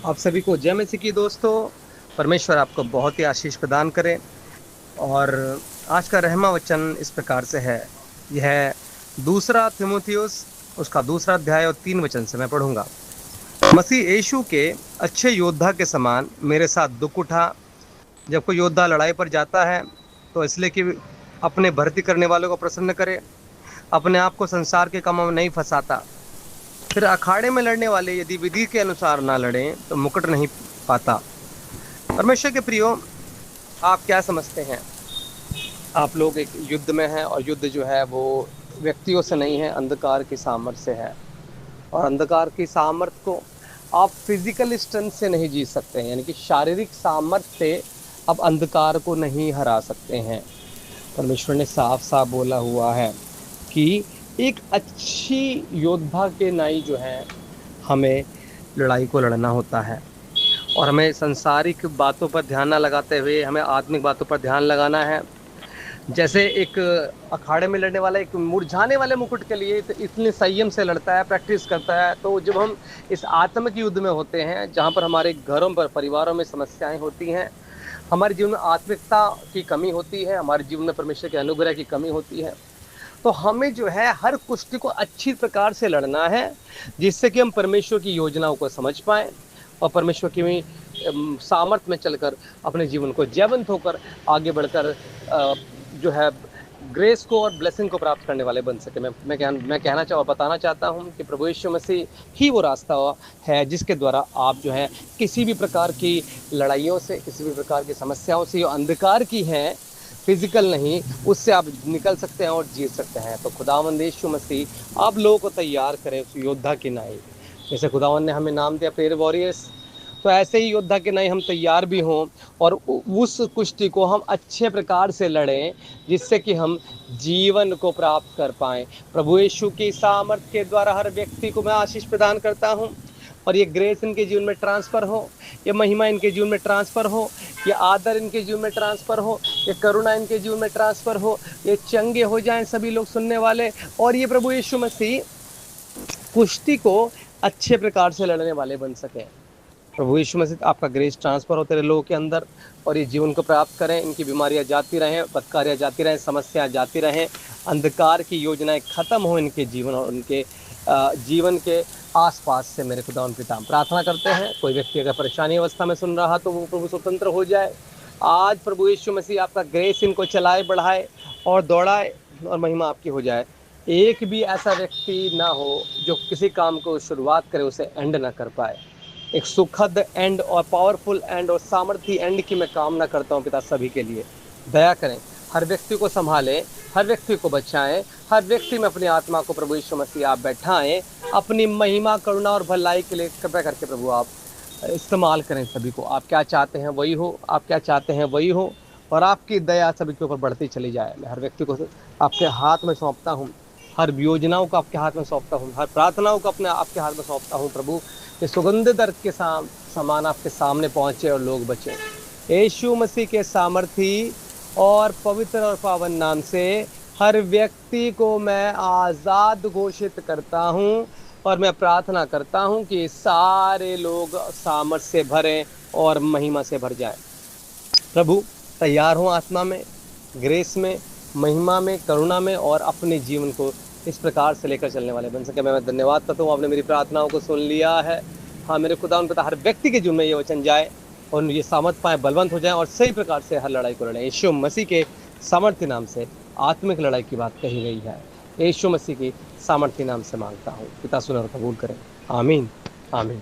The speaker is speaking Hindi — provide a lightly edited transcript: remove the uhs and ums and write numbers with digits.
आप सभी को जय मसीह की दोस्तों। परमेश्वर आपको बहुत ही आशीष प्रदान करे। और आज का रहमा वचन इस प्रकार से है। यह दूसरा तिमुथियुस उसका दूसरा अध्याय और 3 वचन से मैं पढ़ूंगा। मसीह यीशु के अच्छे योद्धा के समान मेरे साथ दुख उठा। जब कोई योद्धा लड़ाई पर जाता है तो इसलिए कि अपने भर्ती करने वालों को प्रसन्न करे, अपने आप को संसार के कामों में नहीं फंसाता। फिर अखाड़े में लड़ने वाले यदि विधि के अनुसार ना लड़ें तो मुकुट नहीं पाता। परमेश्वर के प्रियो, आप क्या समझते हैं? आप लोग एक युद्ध में हैं और युद्ध जो है वो व्यक्तियों से नहीं है, अंधकार की सामर्थ्य से है। और अंधकार की सामर्थ्य को आप फिजिकल स्ट्रेंथ से नहीं जीत सकते हैं, यानी कि शारीरिक सामर्थ्य से आप अंधकार को नहीं हरा सकते हैं। परमेश्वर ने साफ साफ बोला हुआ है कि एक अच्छी योद्धा के नाई जो है हमें लड़ाई को लड़ना होता है। और हमें सांसारिक बातों पर ध्यान न लगाते हुए हमें आत्मिक बातों पर ध्यान लगाना है। जैसे एक अखाड़े में लड़ने वाला एक मुरझाने वाले मुकुट के लिए इतने संयम से लड़ता है, प्रैक्टिस करता है, तो जब हम इस आत्मिक युद्ध में होते हैं जहाँ पर हमारे घरों पर परिवारों में समस्याएं होती हैं, हमारे जीवन में आत्मिकता की कमी होती है, हमारे जीवन में परमेश्वर के अनुग्रह की कमी होती है, तो हमें जो है हर कुश्ती को अच्छी प्रकार से लड़ना है, जिससे कि हम परमेश्वर की योजनाओं को समझ पाएं और परमेश्वर की सामर्थ्य में चलकर अपने जीवन को जयवंत होकर आगे बढ़कर जो है ग्रेस को और ब्लेसिंग को प्राप्त करने वाले बन सके। मैं कहना चाहूँ, बताना चाहता हूँ कि प्रभु यीशु मसीह ही वो रास्ता है जिसके द्वारा आप जो है किसी भी प्रकार की लड़ाइयों से, किसी भी प्रकार की समस्याओं से, जो अंधकार की हैं, फिजिकल नहीं, उससे आप निकल सकते हैं और जीत सकते हैं। तो खुदावंद यीशु मसीह आप लोगों को तैयार करें उस योद्धा की नाई। जैसे खुदावंद ने हमें नाम दिया प्रेयर वॉरियर्स, तो ऐसे ही योद्धा के नाई हम तैयार भी हों और उस कुश्ती को हम अच्छे प्रकार से लड़ें, जिससे कि हम जीवन को प्राप्त कर पाएं। प्रभु यीशु की सामर्थ्य के द्वारा हर व्यक्ति को मैं आशीष प्रदान करता हूं और ये ग्रेस इनके जीवन में ट्रांसफ़र हो, ये महिमा इनके जीवन में ट्रांसफ़र हो, ये आदर इनके जीवन में ट्रांसफ़र हो, ये करुणा इनके जीवन में ट्रांसफ़र हो, ये चंगे हो जाएं सभी लोग सुनने वाले, और ये प्रभु यीशु मसीह कुश्ती को अच्छे प्रकार से लड़ने वाले बन सकें। प्रभु यीशु मसीह आपका ग्रेस ट्रांसफ़र हो तेरे लोगों के अंदर और ये जीवन को प्राप्त करें। इनकी बीमारियां जाती रहें, बदकारियां जाती रहें, समस्याएं जाती रहें, अंधकार की योजनाएं खत्म हो इनके जीवन और उनके जीवन के आसपास से। मेरे खुदा उन पिता प्रार्थना करते हैं, कोई व्यक्ति अगर परेशानी अवस्था में सुन रहा तो वो प्रभु स्वतंत्र हो जाए। आज प्रभु यीशु मसीह आपका ग्रेस इनको चलाए, बढ़ाए और दौड़ाए और महिमा आपकी हो जाए। एक भी ऐसा व्यक्ति ना हो जो किसी काम को शुरुआत करे उसे एंड ना कर पाए। एक सुखद एंड और पावरफुल एंड और सामर्थ्य एंड की मैं कामना करता हूँ पिता। सभी के लिए दया करें, हर व्यक्ति को संभालें, हर व्यक्ति को बचाएं, हर व्यक्ति में अपनी आत्मा को प्रभु यीशु मसीह आप बैठाएं, अपनी महिमा, करुणा और भलाई के लिए कृपया करके प्रभु आप इस्तेमाल करें सभी को। आप क्या चाहते हैं वही हो, आप क्या चाहते हैं वही हो, और आपकी दया सभी के ऊपर बढ़ती चली जाए। मैं हर व्यक्ति को आपके हाथ में सौंपता हूँ, हर योजनाओं को आपके हाथ में सौंपता हूँ, हर प्रार्थनाओं को अपने आपके हाथ में सौंपता हूँ। प्रभु ये सुगंधित अर्घ के समान आपके सामने पहुँचे और लोग बचे। यीशु मसीह के सामर्थी और पवित्र और पावन नाम से हर व्यक्ति को मैं आज़ाद घोषित करता हूँ और मैं प्रार्थना करता हूँ कि सारे लोग सामर्थ से भरें और महिमा से भर जाएं। प्रभु तैयार हो आत्मा में, ग्रेस में, महिमा में, करुणा में, और अपने जीवन को इस प्रकार से लेकर चलने वाले बन सके। मैं धन्यवाद करता हूँ, आपने मेरी प्रार्थनाओं को सुन लिया है। हाँ मेरे खुदा उन पिता, हर व्यक्ति के जीवन में ये वचन जाए और ये सामर्थ पाए, बलवंत हो जाए और सही प्रकार से हर लड़ाई को लड़ें। यीशु मसीह के सामर्थ्य नाम से आत्मिक लड़ाई की बात कही गई है। यीशु मसीह की सामर्थ्य नाम से मांगता हूँ पिता, सुन और कबूल करें। आमीन, आमीन।